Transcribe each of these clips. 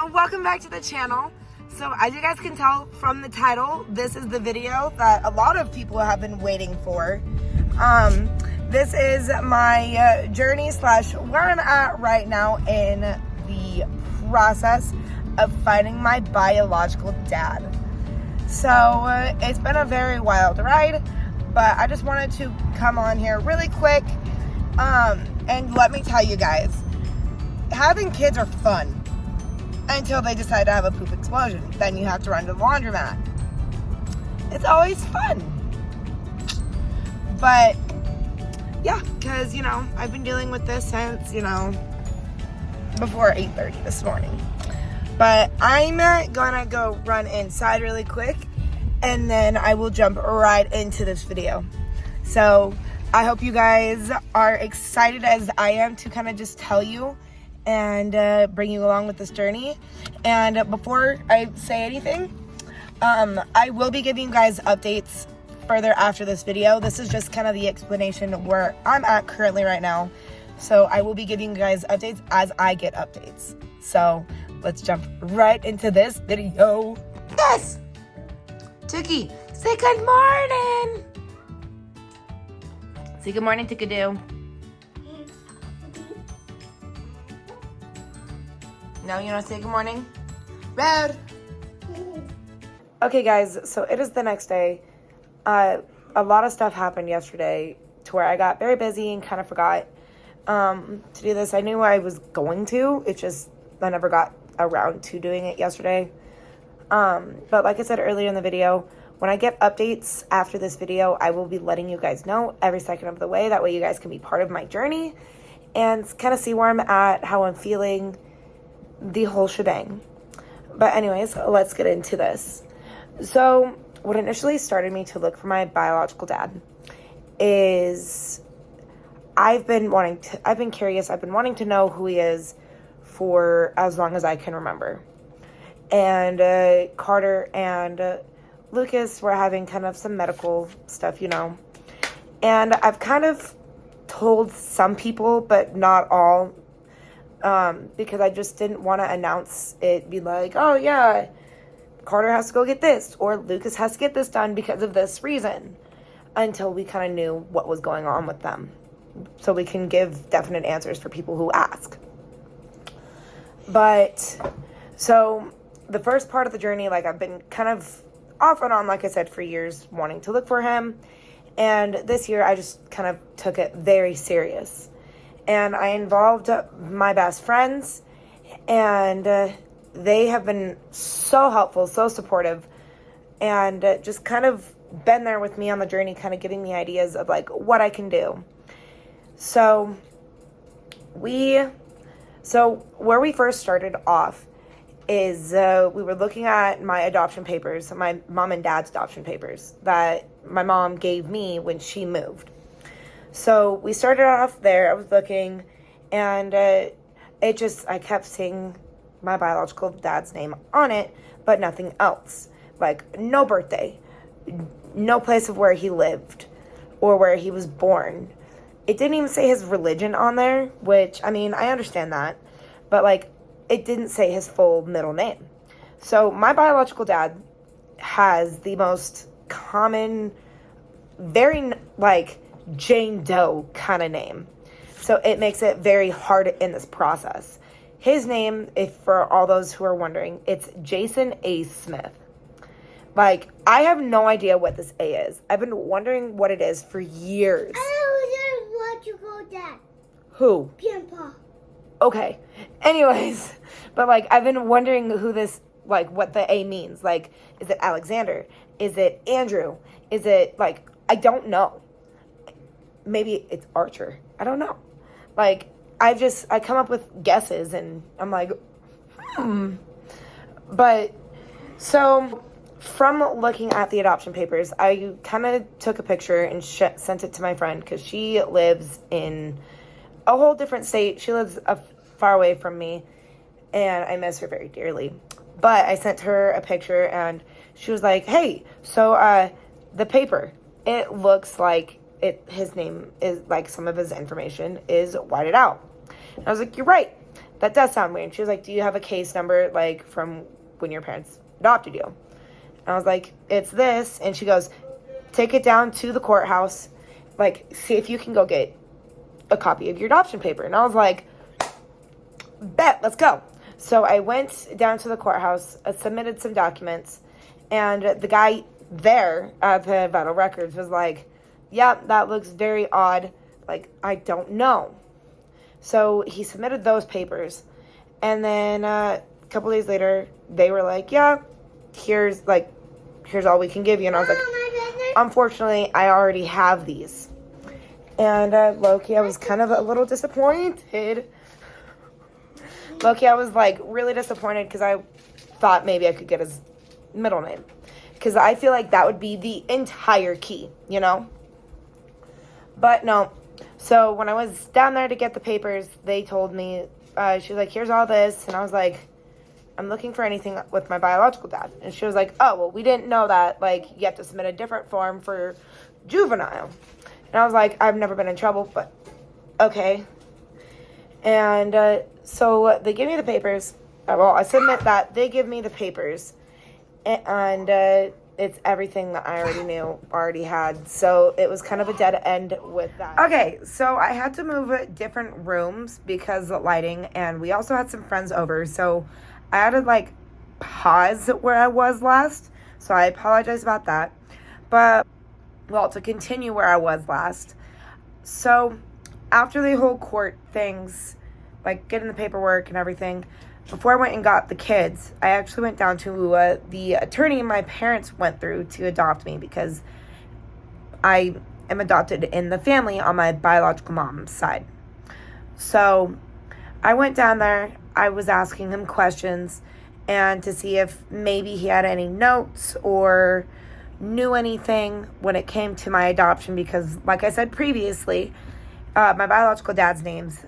welcome back to the channel. So as you guys can tell from the title, this is the video that a lot of people have been waiting for. This is my journey slash where I'm at right now in the process of finding my biological dad. So it's been a very wild ride, but I just wanted to come on here really quick and let me tell you guys, having kids are fun until they decide to have a poop explosion. Then you have to run to the laundromat. It's always fun. But yeah, because, you know, I've been dealing with this since, you know, before 8:30 this morning. But I'm gonna go run inside really quick, and then I will jump right into this video. So I hope you guys are excited as I am to kind of just tell you and bring you along with this journey. And before I say anything, I will be giving you guys updates further after this video. This is just kind of the explanation of where I'm at currently right now. So I will be giving you guys updates as I get updates. So let's jump right into this video. Yes! Tookie, say good morning! Say good morning, Tookadoo. No, you don't say good morning? Road! Okay guys, so it is the next day. A lot of stuff happened yesterday to where I got very busy and kind of forgot to do this. I knew I was going to, it's just I never got around to doing it yesterday. But like I said earlier in the video, when I get updates after this video, I will be letting you guys know every second of the way. That way you guys can be part of my journey and kind of see where I'm at, how I'm feeling, the whole shebang. But anyways, let's get into this. So what initially started me to look for my biological dad is I've been curious. I've been wanting to know who he is for as long as I can remember. And Carter and Lucas were having kind of some medical stuff, you know. And I've kind of told some people, but not all, because I just didn't want to announce it, be like, oh yeah, Carter has to go get this, or Lucas has to get this done because of this reason, until we kind of knew what was going on with them, so we can give definite answers for people who ask. But so the first part of the journey, like, I've been kind of off and on, like I said, for years wanting to look for him, and this year I just kind of took it very serious, and I involved my best friends, and they have been so helpful, so supportive, and just kind of been there with me on the journey, kind of giving me ideas of like what I can do. So where we first started off is we were looking at my adoption papers, my mom and dad's adoption papers that my mom gave me when she moved. So we started off there. I was looking, and I kept seeing my biological dad's name on it, but nothing else. Like, no birthday, no place of where he lived or where he was born. It didn't even say his religion on there, which, I mean, I understand that, but like, it didn't say his full middle name. So my biological dad has the most common, very like Jane Doe kind of name. So it makes it very hard in this process. His name, if for all those who are wondering, it's Jason A. Smith. Like, I have no idea what this A is. I've been wondering what it is for years. I don't know what you call that. Who? Grandpa. Okay. Anyways, but like, I've been wondering who this, like, what the A means. Like, is it Alexander? Is it Andrew? Is it, like, I don't know. Maybe it's Archer. I don't know. Like, I come up with guesses, and I'm like, But, so, from looking at the adoption papers, I kind of took a picture and sent it to my friend, because she lives in a whole different state. She lives far away from me, and I miss her very dearly. But I sent her a picture, and she was like, hey, so the paper, it looks like his name is, like, some of his information is whited out. And I was like, you're right. that does sound weird. She was like, do you have a case number, like, from when your parents adopted you? And I was like, it's this. And she goes, take it down to the courthouse, like, see if you can go get a copy of your adoption paper. And I was like, bet, let's go. So I went down to the courthouse, submitted some documents, and the guy there at the Vital Records was like, yeah, that looks very odd. Like, I don't know. So he submitted those papers, and then a couple days later, they were like, yeah, here's all we can give you. And I was like, unfortunately, I already have these. And low-key, I was kind of a little disappointed. Low-key, I was like really disappointed because I thought maybe I could get his middle name. Because I feel like that would be the entire key, you know? But no. So when I was down there to get the papers, they told me, she was like, here's all this. And I was like, I'm looking for anything with my biological dad. And she was like, oh, well, we didn't know that. Like, you have to submit a different form for juvenile. And I was like, I've never been in trouble, but okay. And so they give me the papers. Well, I submit that. They give me the papers. And it's everything that I already had. So it was kind of a dead end with that. Okay, so I had to move different rooms because of lighting. And we also had some friends over. So I had to, like, pause where I was last. So I apologize about that. But, well, to continue where I was last. So after the whole court things, like getting the paperwork and everything, before I went and got the kids, I actually went down to the attorney my parents went through to adopt me, because I am adopted in the family on my biological mom's side. So I went down there. I was asking him questions and to see if maybe he had any notes or knew anything when it came to my adoption, because like I said previously, my biological dad's names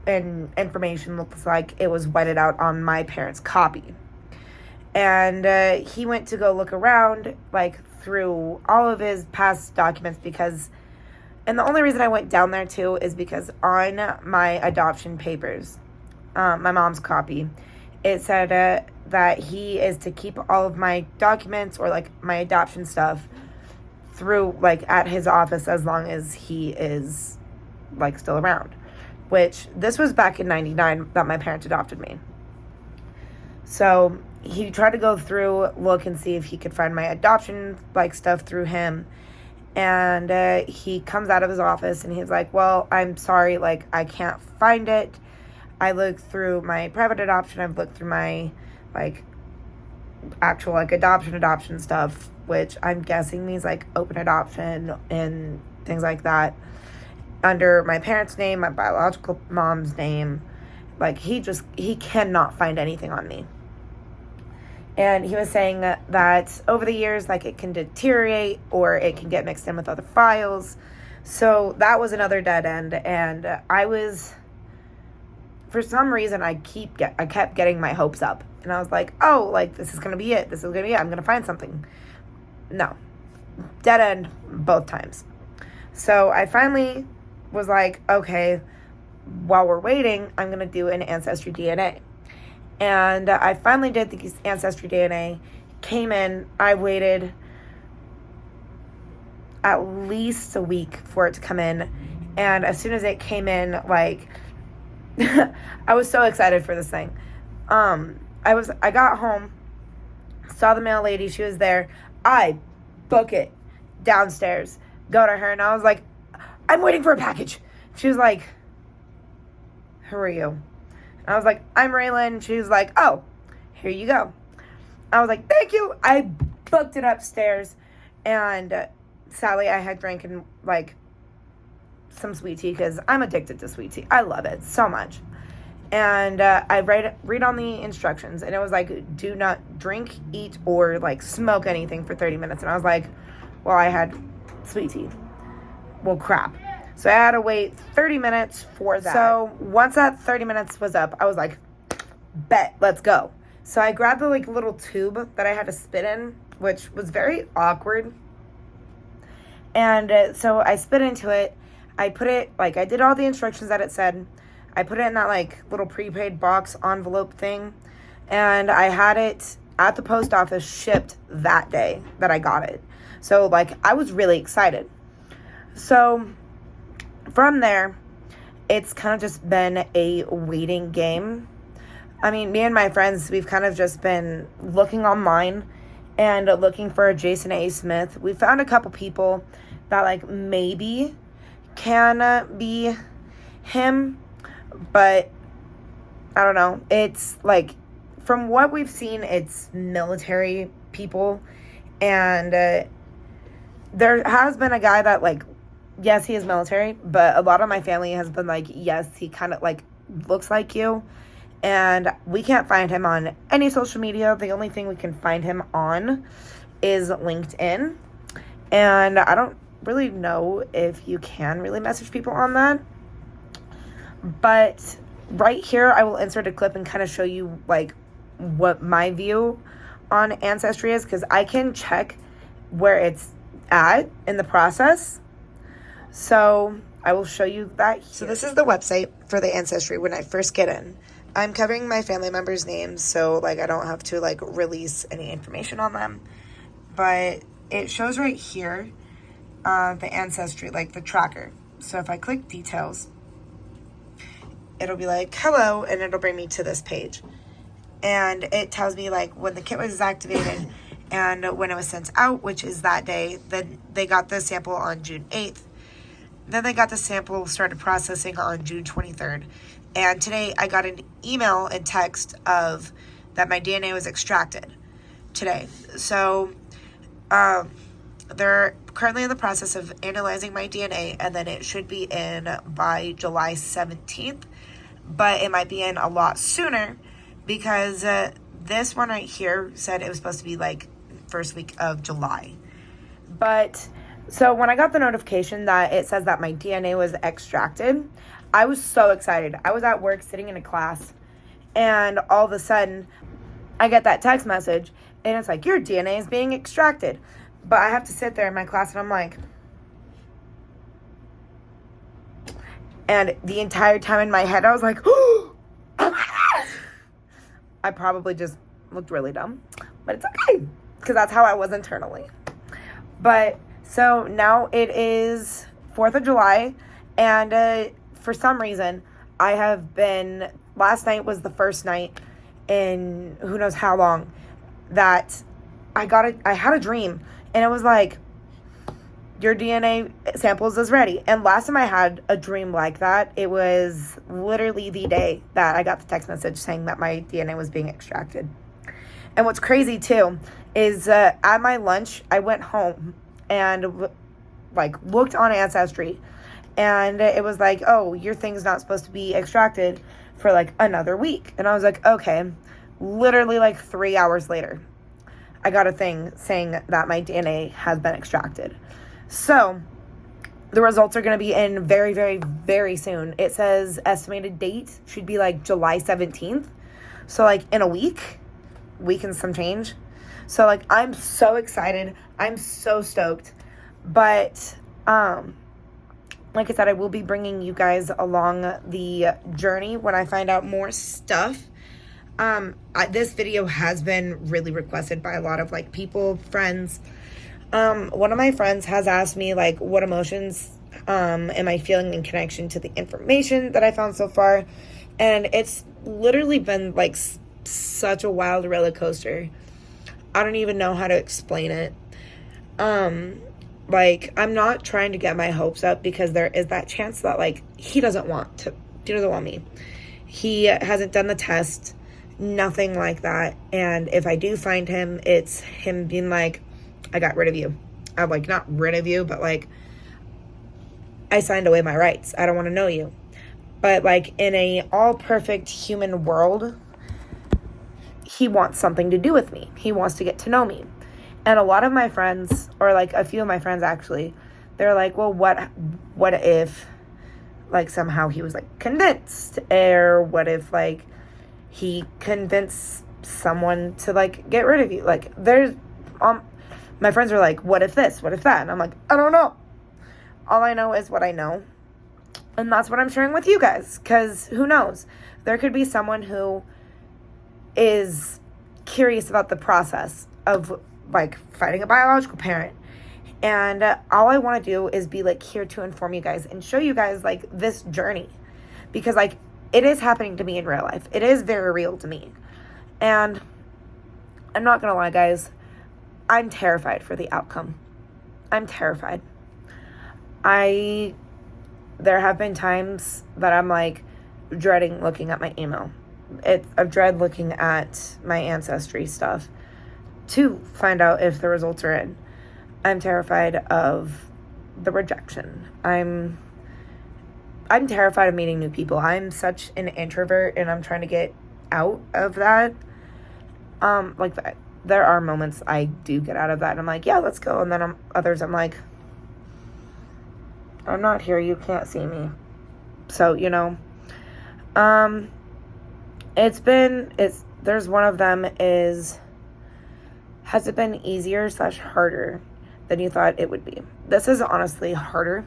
and information looks like it was whited out on my parents' copy. And he went to go look around, like, through all of his past documents, because, and the only reason I went down there too is because on my adoption papers, my mom's copy, it said that he is to keep all of my documents or, like, my adoption stuff through, like, at his office as long as he is, like, still around. Which, this was back in 99 that my parents adopted me. So he tried to go through, look and see if he could find my adoption, like, stuff through him. And he comes out of his office and he's like, well, I'm sorry, like, I can't find it. I looked through my private adoption. I've looked through my, like, actual, like, adoption stuff, which I'm guessing means, like, open adoption and things like that, under my parents' name, my biological mom's name. Like, he cannot find anything on me. And he was saying that over the years, like, it can deteriorate or it can get mixed in with other files. So that was another dead end. And I was, for some reason, I kept getting my hopes up. And I was like, oh, like, this is going to be it. I'm going to find something. No. Dead end both times. So I finally was like, okay, while we're waiting, I'm going to do an ancestry DNA. And I finally did the ancestry DNA, came in, I waited at least a week for it to come in. And as soon as it came in, like, I was so excited for this thing. I got home, saw the mail lady, she was there. I book it downstairs, go to her, and I was like, I'm waiting for a package. She was like, who are you? And I was like, I'm Raylan. She was like, oh, here you go. I was like, thank you. I booked it upstairs. And sadly, I had drinking, like, some sweet tea because I'm addicted to sweet tea. I love it so much. And I read on the instructions, and it was like, do not drink, eat, or, like, smoke anything for 30 minutes. And I was like, well, I had sweet tea. Well, crap. So I had to wait 30 minutes for that. So once that 30 minutes was up, I was like, bet, let's go. So I grabbed the, like, little tube that I had to spit in, which was very awkward. And so I spit into it. I put it, like, I did all the instructions that it said. I put it in that like little prepaid box envelope thing, and I had it at the post office shipped that day that I got it. So like I was really excited. So from there, it's kind of just been a waiting game. I mean, me and my friends, we've kind of just been looking online and looking for Jason A. Smith. We found a couple people that like maybe can be him, but I don't know. It's like, from what we've seen, it's military people, and there has been a guy that like, yes, he is military, but a lot of my family has been like, yes, he kind of like looks like you. And we can't find him on any social media. The only thing we can find him on is LinkedIn. And I don't really know if you can really message people on that. But right here, I will insert a clip and kind of show you like what my view on Ancestry is, because I can check where it's at in the process. So I will show you that here. So this is the website for the Ancestry when I first get in. I'm covering my family members' names, so like I don't have to like release any information on them. But it shows right here the Ancestry, like the tracker. So if I click details, it'll be like, hello, and it'll bring me to this page. And it tells me like when the kit was activated and when it was sent out, which is that day. Then they got the sample on June 8th. Then they got the sample started processing on June 23rd. And today I got an email and text of that my DNA was extracted today. So they're currently in the process of analyzing my DNA, and then it should be in by July 17th. But it might be in a lot sooner, because this one right here said it was supposed to be like first week of July. But so when I got the notification that it says that my DNA was extracted, I was so excited. I was at work sitting in a class, and all of a sudden I get that text message and it's like, your DNA is being extracted. But I have to sit there in my class and I'm like, and the entire time in my head I was like, oh my God. I probably just looked really dumb, but it's okay, because that's how I was internally. But so now it is 4th of July, and for some reason, I have been, last night was the first night in who knows how long that I had a dream, and it was like, your DNA samples is ready. And last time I had a dream like that, it was literally the day that I got the text message saying that my DNA was being extracted. And what's crazy too is at my lunch, I went home and like looked on Ancestry, and it was like, oh, your thing's not supposed to be extracted for like another week. And I was like, okay. Literally like 3 hours later, I got a thing saying that my DNA has been extracted. So the results are going to be in very, very, very soon. It says estimated date should be like July 17th. So like in a week and some change. So like I'm so excited. I'm so stoked. But like I said, I will be bringing you guys along the journey when I find out more stuff. This video has been really requested by a lot of like people, friends. One of my friends has asked me like, what emotions am I feeling in connection to the information that I found so far? And it's literally been like such a wild roller coaster. I don't even know how to explain it. Like, I'm not trying to get my hopes up, because there is that chance that like he doesn't want me. He hasn't done the test, nothing like that. And if I do find him, it's him being like, I got rid of you. I'm like, not rid of you, but like, I signed away my rights. I don't want to know you. But like in a all perfect human world, he wants something to do with me. He wants to get to know me. And a lot of my friends, or like a few of my friends actually, they're like, well, what if like somehow he was like convinced, or what if like he convinced someone to like get rid of you? Like there's my friends are like, what if this? What if that? And I'm like, I don't know. All I know is what I know. And that's what I'm sharing with you guys, because who knows? There could be someone who is curious about the process of, like, finding a biological parent. And all I want to do is be, like, here to inform you guys and show you guys, like, this journey. Because, like, it is happening to me in real life. It is very real to me. And I'm not going to lie, guys. I'm terrified for the outcome. I'm terrified. There have been times that I'm, like, dreading looking at my email. I've dread looking at my ancestry stuff to find out if the results are in. I'm terrified of the rejection. I'm terrified of meeting new people. I'm such an introvert, and I'm trying to get out of that. Like that. There are moments I do get out of that, and I'm like, yeah, let's go. And then others, I'm like, I'm not here. You can't see me. So, you know, there's one of them is, has it been easier / harder than you thought it would be? This is honestly harder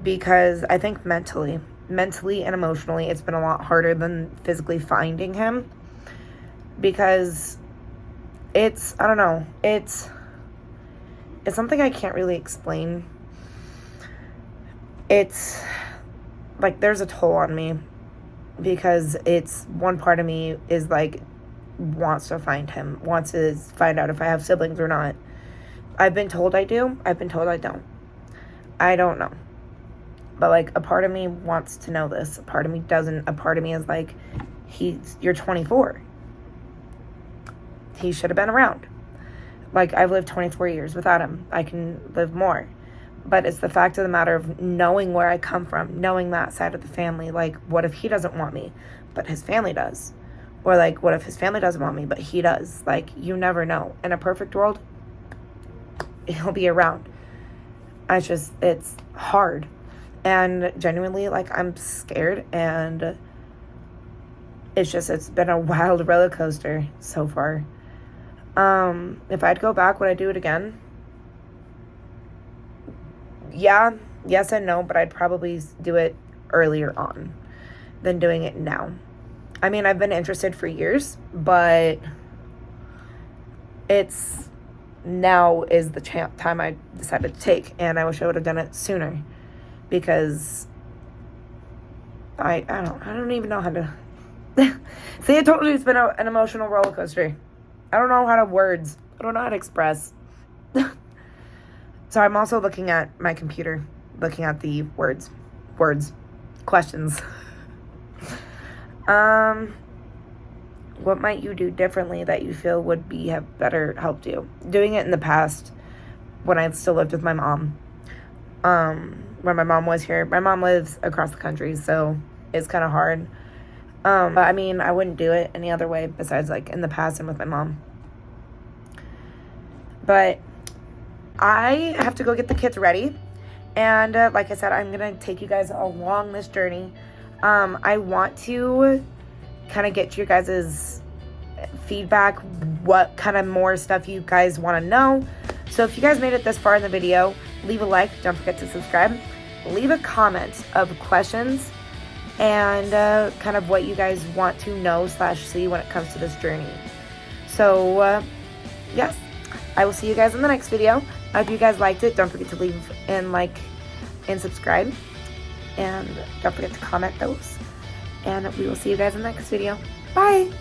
because I think mentally and emotionally, it's been a lot harder than physically finding him, because I don't know, it's something I can't really explain. It's like there's a toll on me, because it's one part of me is like wants to find him, wants to find out if I have siblings or not. I've been told I do. I've been told I don't. I don't know. But like a part of me wants to know this. A part of me doesn't. A part of me is like, you're 24. He should have been around. Like, I've lived 24 years without him. I can live more. But it's the fact of the matter of knowing where I come from, knowing that side of the family. Like, what if he doesn't want me, but his family does? Or, like, what if his family doesn't want me, but he does? Like, you never know. In a perfect world, he'll be around. It's hard. And genuinely, like, I'm scared. And it's been a wild roller coaster so far. If I'd go back, would I do it again? Yeah, yes and no, but I'd probably do it earlier on than doing it now. I mean, I've been interested for years, but now is the time I decided to take, and I wish I would have done it sooner, because I don't even know how to see. I told you it's been an emotional roller coaster. I don't know how to words. I don't know how to express. So I'm also looking at my computer, looking at the words, questions. What might you do differently that you feel would have better helped you? Doing it in the past, when I still lived with my mom, when my mom was here. My mom lives across the country, so it's kind of hard. But I mean, I wouldn't do it any other way besides like in the past and with my mom. But I have to go get the kids ready. And like I said, I'm going to take you guys along this journey. I want to kind of get your guys' feedback, what kind of more stuff you guys want to know. So if you guys made it this far in the video, leave a like. Don't forget to subscribe. Leave a comment of questions and kind of what you guys want to know / see when it comes to this journey. So, yes, I will see you guys in the next video. If you guys liked it, don't forget to leave and like and subscribe. And don't forget to comment those. And we will see you guys in the next video. Bye!